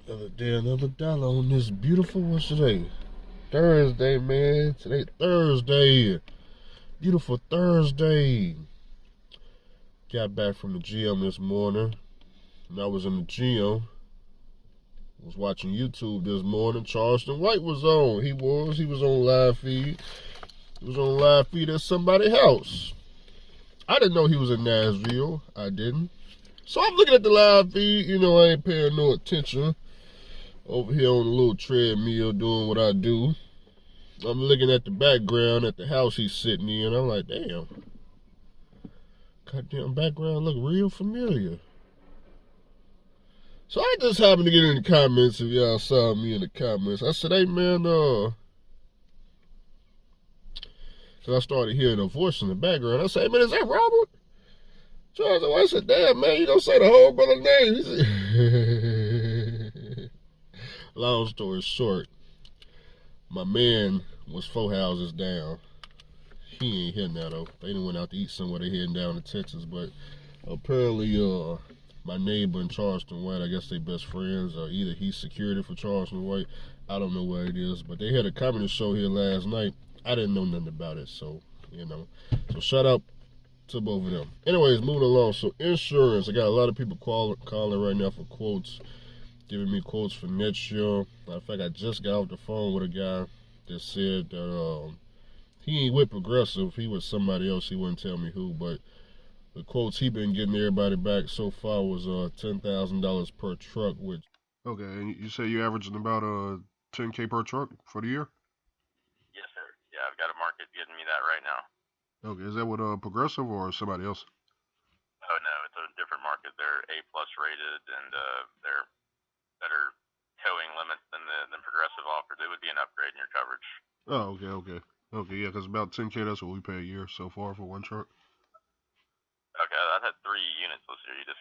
Another day, another dollar on this beautiful, what's today? Thursday, man. Today, Thursday. Beautiful Thursday. Got back from the gym this morning. And I was in the gym. Was watching YouTube this morning. Charleston White was on. He was on live feed. He was on live feed at somebody's house. I didn't know he was in Nashville. I didn't. So I'm looking at the live feed. You know, I ain't paying no attention. Over here on the little treadmill doing what I do. I'm looking at the background at the house he's sitting in. I'm like, damn. Goddamn background look real familiar. So I just happened to get in the comments if y'all saw me in the comments. I said, hey man, cause I started hearing a voice in the background. I said, hey man, is that Robert? Charles, I said, damn man, you don't say the whole brother's name. He said, long story short, my man was 4 houses down. He ain't here now though. They done went out to eat somewhere. They heading down to Texas, but apparently my neighbor in Charleston White, I guess they best friends, or either he's security for Charleston White. I don't know what it is, but they had a comedy show here last night. I didn't know nothing about it, so you know. So shout out to both of them. Anyways, moving along. So insurance, I got a lot of people calling right now for quotes, giving me quotes for next year. Matter of fact, I just got off the phone with a guy that said that he ain't with Progressive. He was somebody else. He wouldn't tell me who, but the quotes he been getting everybody back so far was $10,000 per truck. Which okay, and you say you're averaging about $10K per truck for the year? Yes, sir. Yeah, I've got a market getting me that right now. Okay, is that with Progressive or somebody else? Oh no, it's a different market. They're A plus rated and they're better towing limits than Progressive offers. It would be an upgrade in your coverage. Oh, okay, yeah, because about 10K, that's what we pay a year so far for one truck. Okay, I've had 3 units this year. You just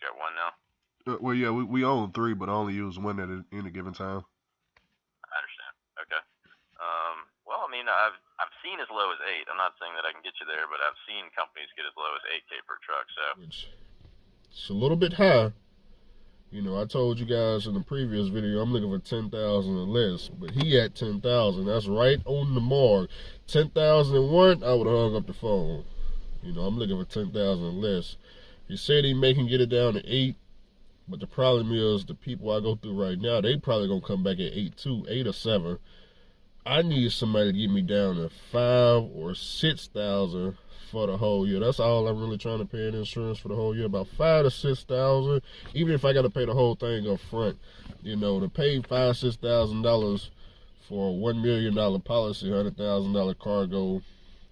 got one now. Well, yeah, we own 3, but I only use one at any given time. I understand. Okay. Well, I mean, I've seen as low as 8. I'm not saying that I can get you there, but I've seen companies get as low as 8K per truck. So it's a little bit high. You know, I told you guys in the previous video I'm looking for 10,000 or less, but he at 10,000. That's right on the mark. 10,001, I would have hung up the phone. You know, I'm looking for 10,000 or less. He said he may can get it down to 8, but the problem is the people I go through right now, they probably gonna come back at 8 too, 8 or 7. I need somebody to get me down to 5 or 6,000 for the whole year. That's all I'm really trying to pay in insurance for the whole year, about 5,000 to 6,000. Even if I got to pay the whole thing up front, you know, to pay $5,000-6,000 for a $1 million policy, $100,000 cargo,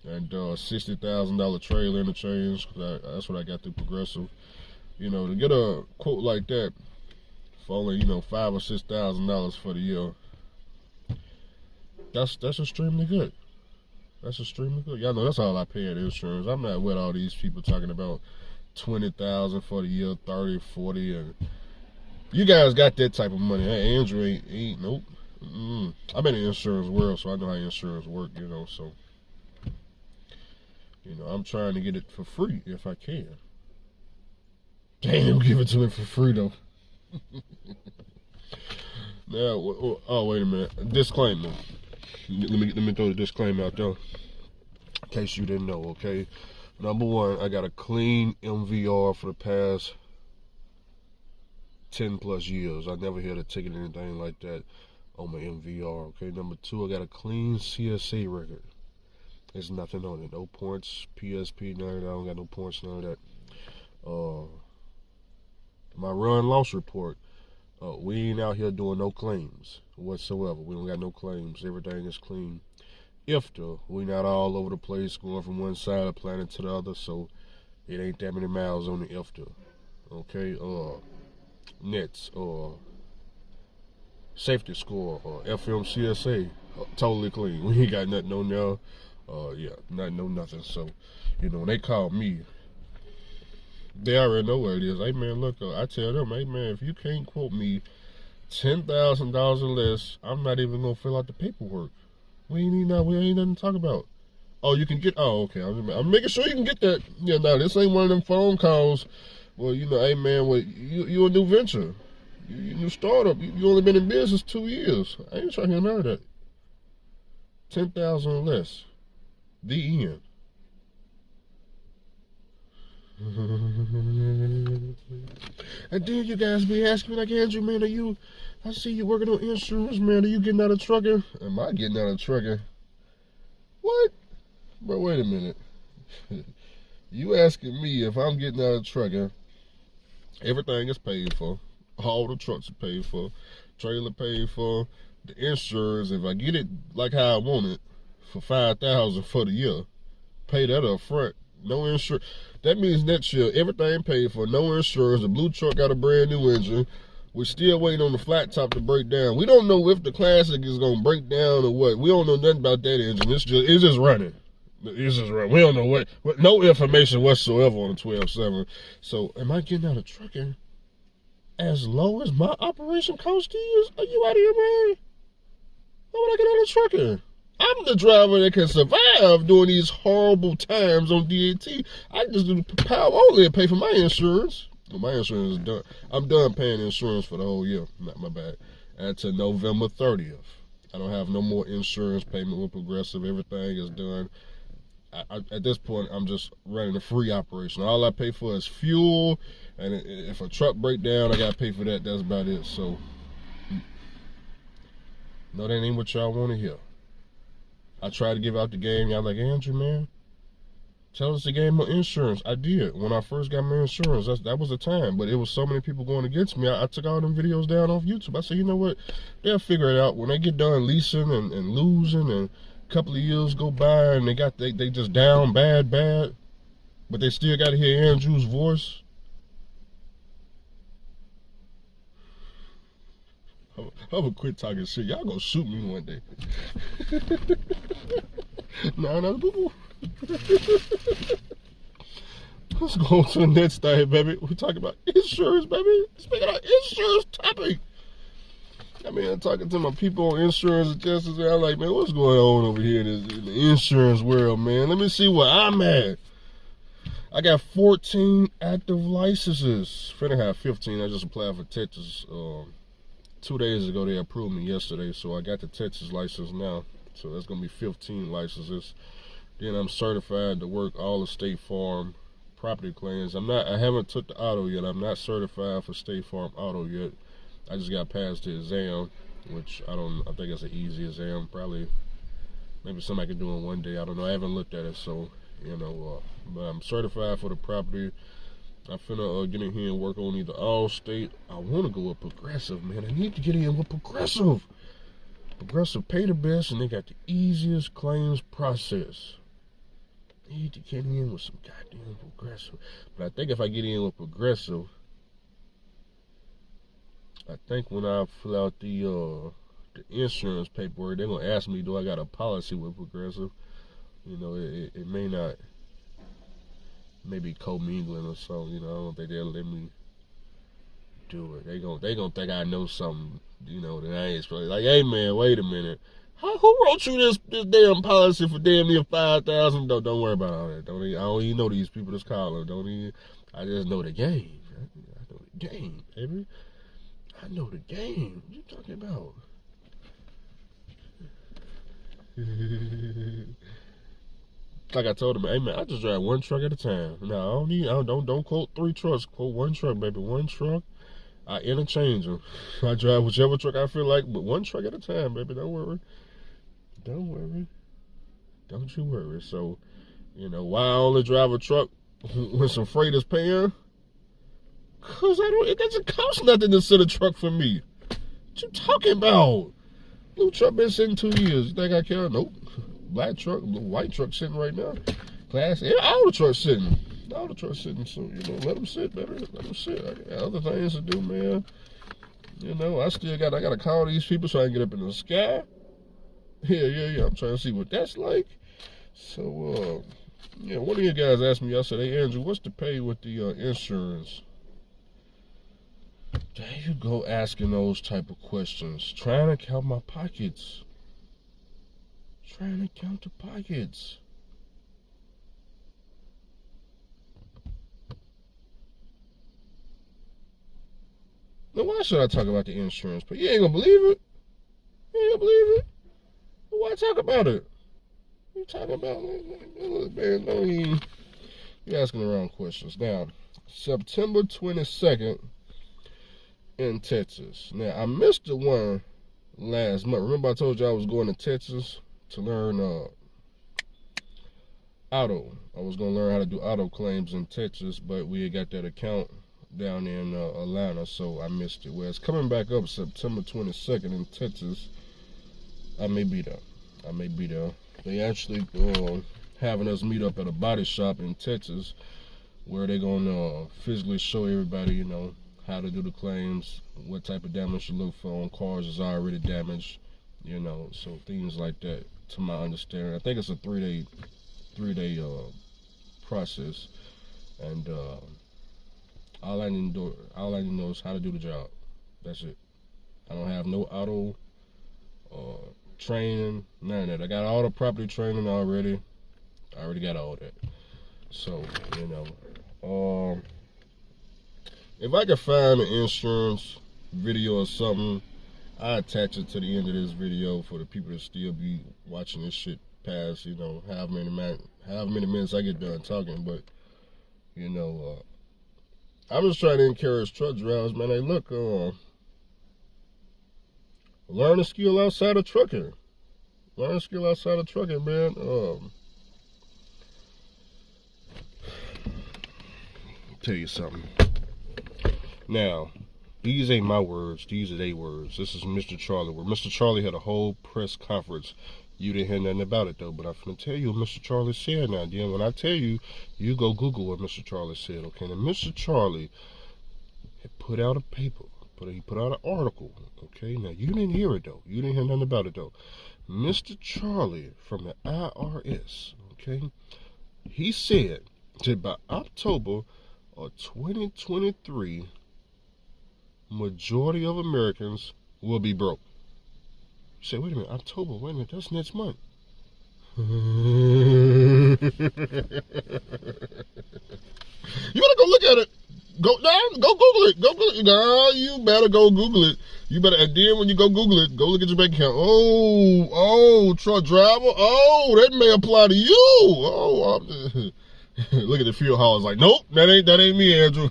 and $60,000 trailer interchange. That's what I got through Progressive. You know, to get a quote like that for only $5,000 or $6,000 for the year, that's extremely good. That's extremely good. Y'all know that's all I pay in insurance. I'm not with all these people talking about 20,000 for the year, 30, 40, and you guys got that type of money. Hey, Andrew ain't nope. I'm in the insurance world, so I know how insurance work. You know, so I'm trying to get it for free if I can. Damn, give it to me for free though. Now, oh wait a minute. Disclaimer. Let me throw the disclaimer out there, in case you didn't know. Okay, number one, I got a clean MVR for the past 10 plus years. I never had a ticket or anything like that on my MVR. Okay, number two, I got a clean CSA record. There's nothing on it. No points, PSP, none of that. I don't got no points, none of that. My run loss report. We ain't out here doing no claims whatsoever. We don't got no claims. Everything is clean. IFTA, we not all over the place going from one side of the planet to the other, so it ain't that many miles on the IFTA. Okay, nets, safety score, FMCSA, totally clean. We ain't got nothing on there. Yeah, nothing, no nothing. So, when they call me, they already know what it is. Hey man, look, I tell them, hey man, if you can't quote me $10,000 or less, I'm not even gonna fill out the paperwork. We ain't nothing to talk about. Oh, you can get. Oh, okay. I'm making sure you can get that. Yeah, now this ain't one of them phone calls. Well, hey man, you a new venture. You new startup. You only been in business 2 years. I ain't trying to hear none of that. 10,000 or less. The end. And then you guys be asking me like, Andrew, man, I see you working on insurance, man. Are you getting out of trucking? Am I getting out of trucking? What? Bro, wait a minute. You asking me if I'm getting out of trucking? Everything is paid for. All the trucks are paid for. Trailer paid for. The insurance, if I get it like how I want it, for $5,000 for the year, pay that up front. No insurance. That means next year everything paid for. No insurance. The blue truck got a brand new engine. We're still waiting on the flat top to break down. We don't know if the Classic is gonna break down or what. We don't know nothing about that engine. It's just running. It's just running. We don't know what no information whatsoever on the 12.7. So am I getting out of trucking as low as my operation cost is? Are you out of here, man? Why would I get out of trucking? I'm the driver that can survive during these horrible times on DAT. I just do the power only and pay for my insurance. Well, my insurance is done. I'm done paying insurance for the whole year. Not my bad. Until November 30th. I don't have no more insurance payment with Progressive. Everything is done. At this point, I'm just running a free operation. All I pay for is fuel, and if a truck break down, I gotta pay for that. That's about it. So, no, that ain't what y'all want to hear. I tried to give out the game. Y'all like, Andrew, man, tell us the game of insurance. I did. When I first got my insurance, that was the time. But it was so many people going against me. I took all them videos down off YouTube. I said, you know what? They'll figure it out. When they get done leasing and losing and a couple of years go by and they just down bad, but they still got to hear Andrew's voice. I'm gonna quit talking shit. Y'all gonna shoot me one day. No, boo-boo. Let's go on to the next thing, baby. We're talking about insurance, baby. Speaking of insurance topic. I mean, I'm talking to my people on insurance adjusters, and I'm like, man, what's going on over here in the insurance world, man? Let me see where I'm at. I got 14 active licenses. Finna have 15. I just applied for Texas 2 days ago. They approved me yesterday, so I got the Texas license now. So that's gonna be 15 licenses. Then I'm certified to work all the State Farm property claims. I haven't took the auto yet. I'm not certified for State Farm auto yet. I just got past the exam, which I think it's an easy exam. Probably, maybe somebody can do it one day. I don't know. I haven't looked at it, so, you know, but I'm certified for the property. I'm finna get in here and work on either Allstate. I want to go with Progressive, man. I need to get in with Progressive. Progressive pay the best, and they got the easiest claims process. I need to get in with some goddamn Progressive. But I think if I get in with Progressive, I think when I fill out the insurance paperwork, they're gonna ask me, do I got a policy with Progressive? You know, it may not, maybe commingling or something. You know, I don't think they'll let me do it. They gonna think I know something. You know, that I ain't supposed to. Like, hey man, wait a minute. Who wrote you this damn policy for damn near $5,000? Don't worry about all that. I don't even know these people that's calling. I just know the game. I know the game, baby. I know the game. What you talking about? Like I told him, hey man, I just drive one truck at a time. No, don't quote 3 trucks. Quote 1 truck, baby. 1 truck. I interchange them. I drive whichever truck I feel like, but 1 truck at a time, baby. Don't worry. Don't worry. Don't you worry. So, you know, why I only drive a truck when some freight is paying? Cause it doesn't cost nothing to sit a truck for me. What you talking about? Blue truck been sitting 2 years. You think I care? Nope. Black truck, white truck sitting right now. Class, yeah, all the trucks sitting. All the trucks sitting. So, you know, let them sit, baby. Let them sit. I got other things to do, man. You know, I gotta call these people so I can get up in the sky. Yeah. I'm trying to see what that's like. So, yeah, one of you guys asked me yesterday, hey, Andrew, what's the pay with the insurance? There you go, asking those type of questions. Trying to count my pockets. Trying to count the pockets. Now, why should I talk about the insurance? But you ain't gonna believe it. You ain't gonna believe it. Why talk about it? You talking about, man, don't even, you're asking the wrong questions. Now, September 22nd in Texas. Now, I missed the one last month. Remember I told you I was going to Texas to learn auto. I was going to learn how to do auto claims in Texas, but we had got that account down in Atlanta, so I missed it. Well, it's coming back up September 22nd in Texas. I may be there. They actually having us meet up at a body shop in Texas where they're going to physically show everybody, you know, how to do the claims, what type of damage to look for on cars that's already damaged, you know, so things like that, to my understanding. I think it's a three-day process, and all I need to know is how to do the job. That's it. I don't have no auto training, none of that. I got all the property training already. I already got all that. So, you know, if I can find an insurance video or something, I attach it to the end of this video for the people that still be watching this shit past, you know, however many minutes I get done talking. But, you know, I'm just trying to encourage truck drivers, man. Hey, look, learn a skill outside of trucking. Learn a skill outside of trucking, man. Tell you something. Now, these ain't my words. These are their words. This is Mr. Charlie. Where Mr. Charlie had a whole press conference. You didn't hear nothing about it, though. But I'm finna tell you what Mr. Charlie said now. Then when I tell you, you go Google what Mr. Charlie said, okay? Now, Mr. Charlie had put out a paper. He put out an article, okay? Now, you didn't hear it, though. You didn't hear nothing about it, though. Mr. Charlie from the IRS, okay? He said that by October of 2023, majority of Americans will be broke. You say, wait a minute, October, wait a minute, that's next month. You better go look at it. Go Google it. Go Google it. No, you better go Google it. You better, and then when you go Google it, go look at your bank account. Oh, truck driver. Oh, that may apply to you. Oh, look at the fuel haul. It's like, nope, that ain't me, Andrew.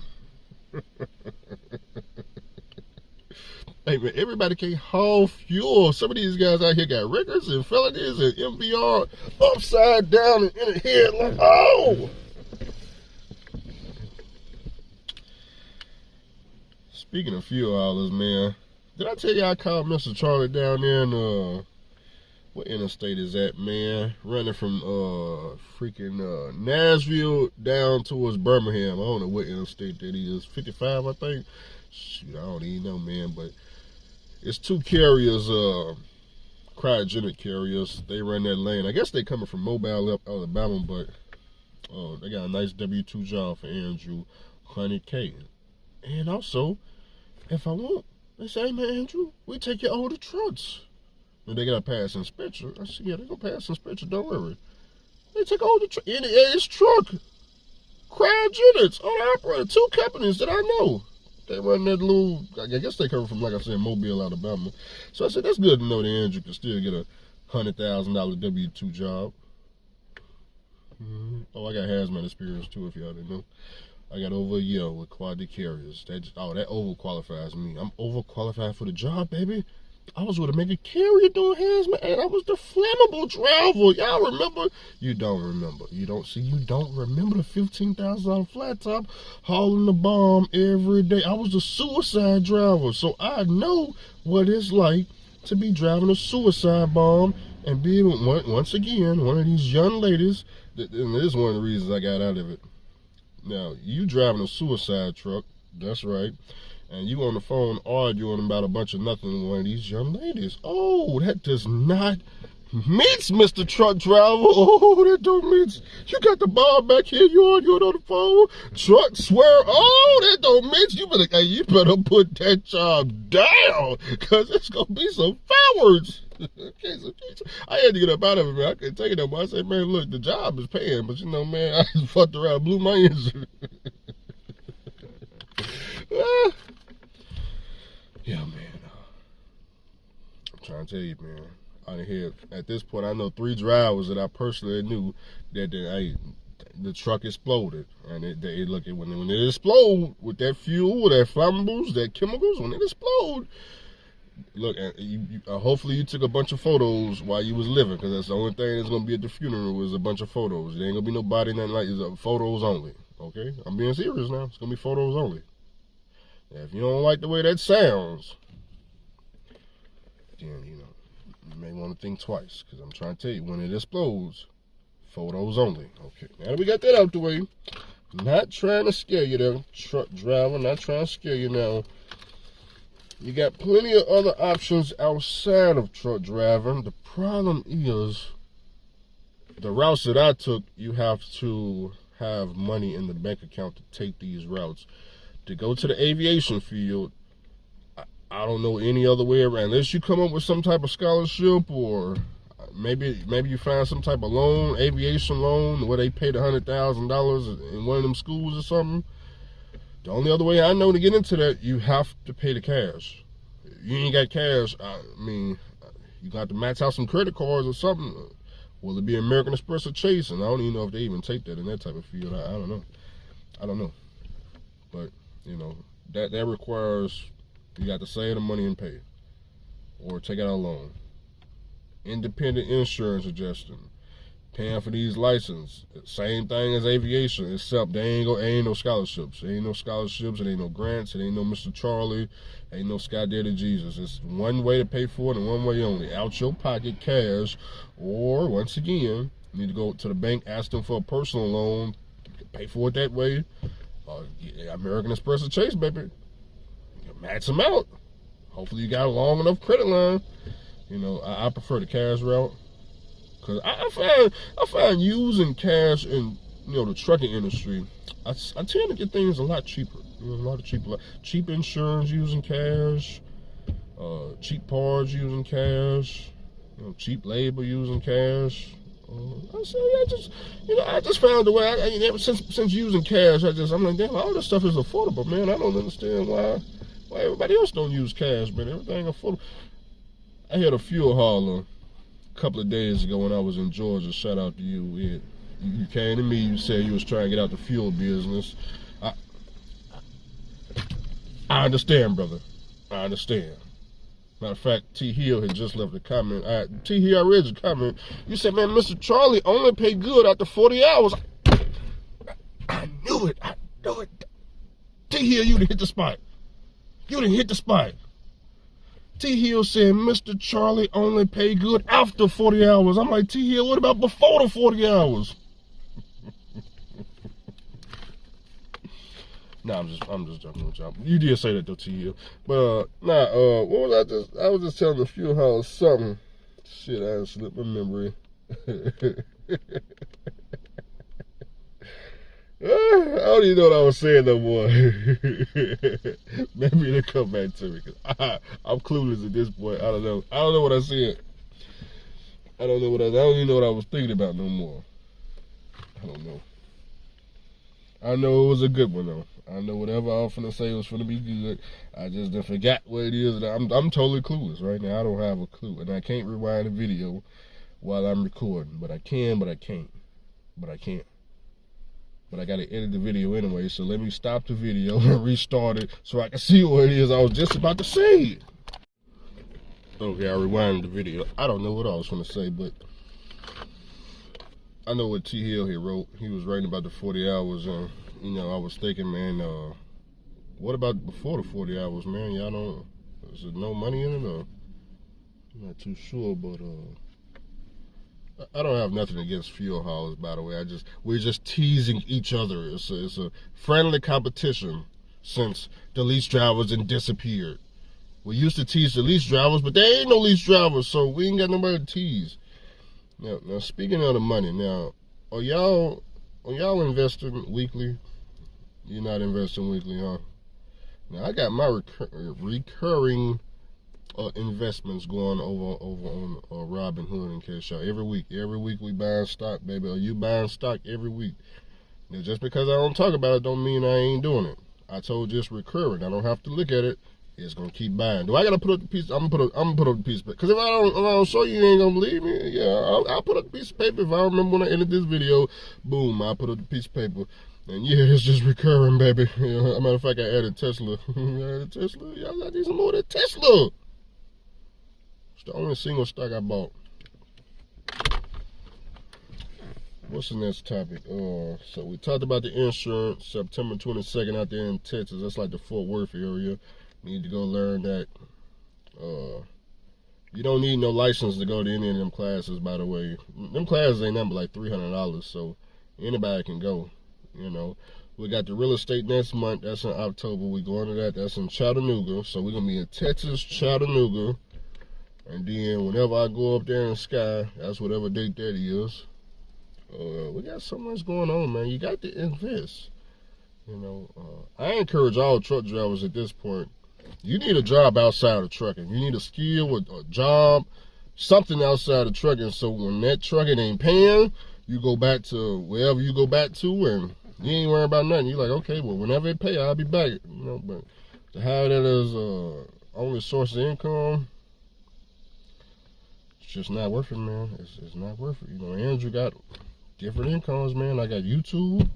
Hey man, everybody can't haul fuel. Some of these guys out here got records and felonies and MVR upside down and in the head like, oh. Speaking of fuel haulers, man, did I tell you I called Mr. Charlie down there in, what interstate is that, man? Running from freaking Nashville down towards Birmingham. I don't know what interstate that is. 55, I think. Shoot, I don't even know, man, but it's two carriers, cryogenic carriers. They run that lane. I guess they coming from Mobile, Alabama, but they got a nice W-2 job for Andrew Honey K. And also, if I want, they say, hey man, Andrew, we take your older trucks. And they got to pass inspection. I said, yeah, they gonna pass inspection, don't worry. They take older trucks. It's truck. Cryogenics, owner-operator, two companies that I know. They run that little, I guess they come from, like I said, Mobile, Alabama. So I said, that's good to know that Andrew can still get a $100,000 W-2 job. Oh, I got hazmat experience too, if y'all didn't know. I got over a year with quality carriers. That overqualifies me. I'm overqualified for the job, baby. I was with a mega carrier doing hazmat, and I was the flammable driver. Y'all remember? You don't remember. You don't remember the $15,000 flat top hauling the bomb every day. I was the suicide driver, so I know what it's like to be driving a suicide bomb and being, once again, one of these young ladies. And this is one of the reasons I got out of it. Now, you driving a suicide truck, that's right. And you on the phone arguing about a bunch of nothing with one of these young ladies. Oh, that does not mix, Mr. Truck Driver. Oh, that don't mix. You got the bomb back here, you arguing on the phone. Truck swear. Oh, that don't mix. You better put that job down, because it's going to be some fireworks. Okay, so I had to get up out of it, man. I couldn't take it no more. I said, man, look, the job is paying, but you know, man, I just fucked around, blew my engine. Yeah, man. I'm trying to tell you, man. Out of here, at this point, I know 3 drivers that I personally knew that the truck exploded, and they look at when it explode with that fuel, that flammables, that chemicals, when it explode. Look, hopefully you took a bunch of photos while you was living, because that's the only thing that's gonna be at the funeral is a bunch of photos. There ain't gonna be nobody, nothing like it's photos only. Okay, I'm being serious now. It's gonna be photos only. Now, if you don't like the way that sounds, then you may want to think twice, because I'm trying to tell you, when it explodes, photos only. Okay, now that we got that out the way, not trying to scare you there, truck driver, not trying to scare you now. You got plenty of other options outside of truck driving. The problem is, the routes that I took, you have to have money in the bank account to take these routes. To go to the aviation field, I don't know any other way around. Unless you come up with some type of scholarship, or maybe you find some type of loan, aviation loan, where they paid $100,000 in one of them schools or something. The only other way I know to get into that, you have to pay the cash. You ain't got cash, I mean, you got to max out some credit cards or something. Will it be American Express or Chase? And I don't even know if they even take that in that type of field. I don't know. But, that requires, you got to save the money and pay, or take out a loan. Independent insurance adjusting, paying for these licenses, same thing as aviation, except there ain't no scholarships. There ain't no scholarships, it ain't no grants, it ain't no Mr. Charlie, ain't no Sky Daddy Jesus. It's one way to pay for it and one way only. Out your pocket, cash, or once again, you need to go to the bank, ask them for a personal loan, pay for it that way. American Express or Chase, baby. Max them out. Hopefully you got a long enough credit line. I prefer the cash route, because I find using cash in the trucking industry, I tend to get things a lot cheaper. Cheap insurance using cash, cheap parts using cash, cheap labor using cash. I just found the way. Since using cash, I'm like, damn, all this stuff is affordable, man. I don't understand why everybody else don't use cash, man. Everything affordable. I had a fuel hauler a couple of days ago when I was in Georgia. Shout out to you. You came to me, you said you was trying to get out the fuel business. I understand, brother. I understand. Matter of fact, T. Hill had just left a comment. T. Hill, I read your comment. You said, man, Mr. Charlie only pay good after 40 hours. I knew it. T. Hill, you done hit the spot. T. Hill said, Mr. Charlie only pay good after 40 hours. I'm like, T. Hill, what about before the 40 hours? Nah, I'm just joking with y'all. You did say that though, T. Hill. But what was I was just telling the fuel house something. Shit, I had slipped my memory. I don't even know what I was saying no more. Maybe it'll come back to me, because I'm clueless at this point. I don't know what I said. I don't even know what I was thinking about no more. I don't know. I know it was a good one though. I know whatever I was finna say was finna be good. I just done forgot what it is. I'm totally clueless right now. I don't have a clue, and I can't rewind the video while I'm recording. But I can, but I can't. But I gotta edit the video anyway, so let me stop the video and restart it so I can see what it is I was just about to say. Okay, I rewinded the video. I don't know what I was gonna say, but I know what T. Hill he wrote. He was writing about the 40 hours, and I was thinking, man, what about before the 40 hours, man? Y'all don't, is there no money in it, or? I'm not too sure, but I don't have nothing against fuel haulers, by the way. We're just teasing each other. It's a friendly competition since the lease drivers done disappeared. We used to tease the lease drivers, but there ain't no lease drivers, so we ain't got nobody to tease. Now speaking of the money, now, are y'all investing weekly? You're not investing weekly, huh? Now I got my recurring investments going over on Robinhood and Cash Out every week. Every week we buying stock, baby. Are you buying stock every week? Now, just because I don't talk about it don't mean I ain't doing it. I told you it's recurring. I don't have to look at it It's gonna keep buying. Do I gotta put up the piece? I'm gonna put up the piece of paper. Cause if I don't show you, you ain't gonna believe me. Yeah, I'll put up the piece of paper. If I remember when I ended this video, boom, I put up the piece of paper. And yeah, it's just recurring, baby. You know, as a matter of fact, I added Tesla. I added Tesla. Y'all, I need some more of that Tesla. It's the only single stock I bought. What's the next topic? So we talked about the insurance. September 22nd out there in Texas. That's like the Fort Worth area. Need to go learn that. You don't need no license to go to any of them classes, by the way. Them classes ain't nothing but like $300, so anybody can go. You know, we got the real estate next month. That's in October. We going to that. That's in Chattanooga. So we're gonna be in Texas, Chattanooga, and then whenever I go up there in Sky, that's whatever date that is. We got so much going on, man. You got to invest. You know, I encourage all truck drivers at this point. You need a job outside of trucking. You need a skill, a job, something outside of trucking. So when that trucking ain't paying, you go back to wherever you go back to, and you ain't worrying about nothing. You're like, okay, well, whenever it pay, I'll be back. You know, but to have that as only source of income, it's just not worth it, man. It's not worth it. You know, Andrew got different incomes, man. I got YouTube.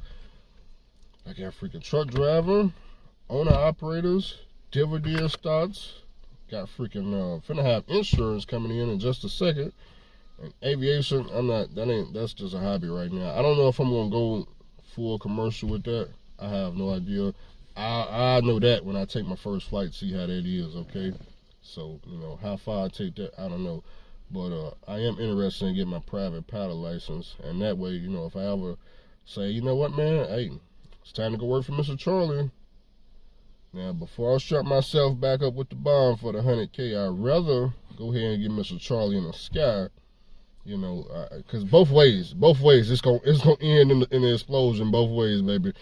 I got freaking truck driver, owner operators, dividend stocks. Got freaking finna have insurance coming in just a second. And aviation, that's just a hobby right now. I don't know if I'm gonna go full commercial with that. I have no idea. I know that when I take my first flight, see how that is, okay? So, you know, how far I take that, I don't know. But I am interested in getting my private pilot license. And that way, you know, if I ever say, you know what, man, hey, it's time to go work for Mr. Charlie. Now, before I strap myself back up with the bond for the 100K, I'd rather go ahead and get Mr. Charlie in the Sky. You know, because both ways, it's gonna end in the explosion both ways, baby.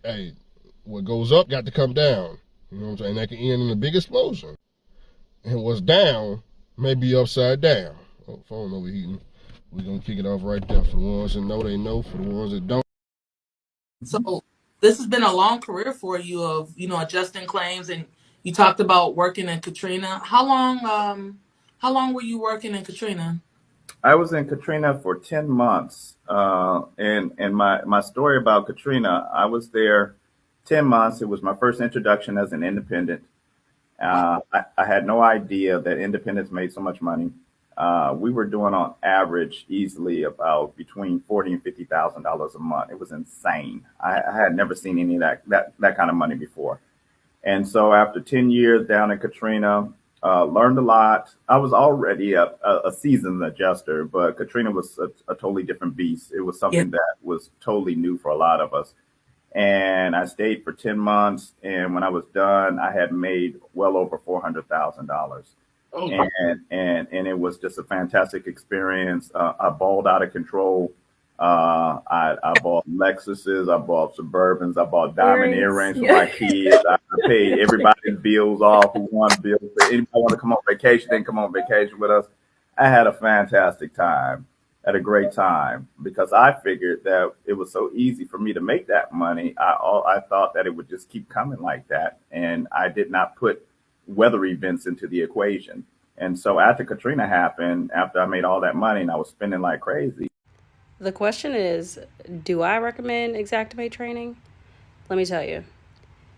Hey, what goes up got to come down. You know what I'm saying? That can end in a big explosion. And what's down may be upside down. Oh, phone overheating. We're gonna kick it off right there. For the ones that know, they know. For the ones that don't. So this has been a long career for you of, you know, adjusting claims, and you talked about working in Katrina. How long were you working in Katrina? I was in Katrina for 10 months. And my story about Katrina, I was there 10 months. It was my first introduction as an independent. I had no idea that independents made so much money. We were doing on average easily about between $40,000 and $50,000 a month. It was insane. I had never seen any of that kind of money before. And so after 10 years down in Katrina, learned a lot. I was already a seasoned adjuster, but Katrina was a totally different beast. It was Yeah. something that was totally new for a lot of us. And I stayed for 10 months. And when I was done, I had made well over $400,000. Oh, And it was just a fantastic experience. I balled out of control. I bought Lexuses, I bought Suburbans, I bought diamond earrings for my kids. I paid everybody's bills off who wanted bills. If anybody want to come on vacation, they can come on vacation with us. I had a fantastic time, had a great time because I figured that it was so easy for me to make that money. I thought that it would just keep coming like that, and I did not put weather events into the equation. And so after Katrina happened, after I made all that money and I was spending like crazy. The question is, do I recommend Xactimate training? Let me tell you.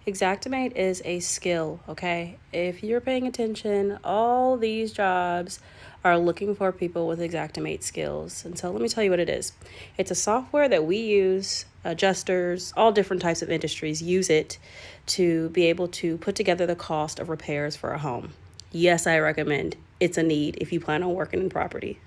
Xactimate is a skill, okay? If you're paying attention, all these jobs are looking for people with Xactimate skills. And so let me tell you what it is. It's a software that we use, adjusters, all different types of industries use it to be able to put together the cost of repairs for a home. Yes, I recommend. It's a need if you plan on working in property.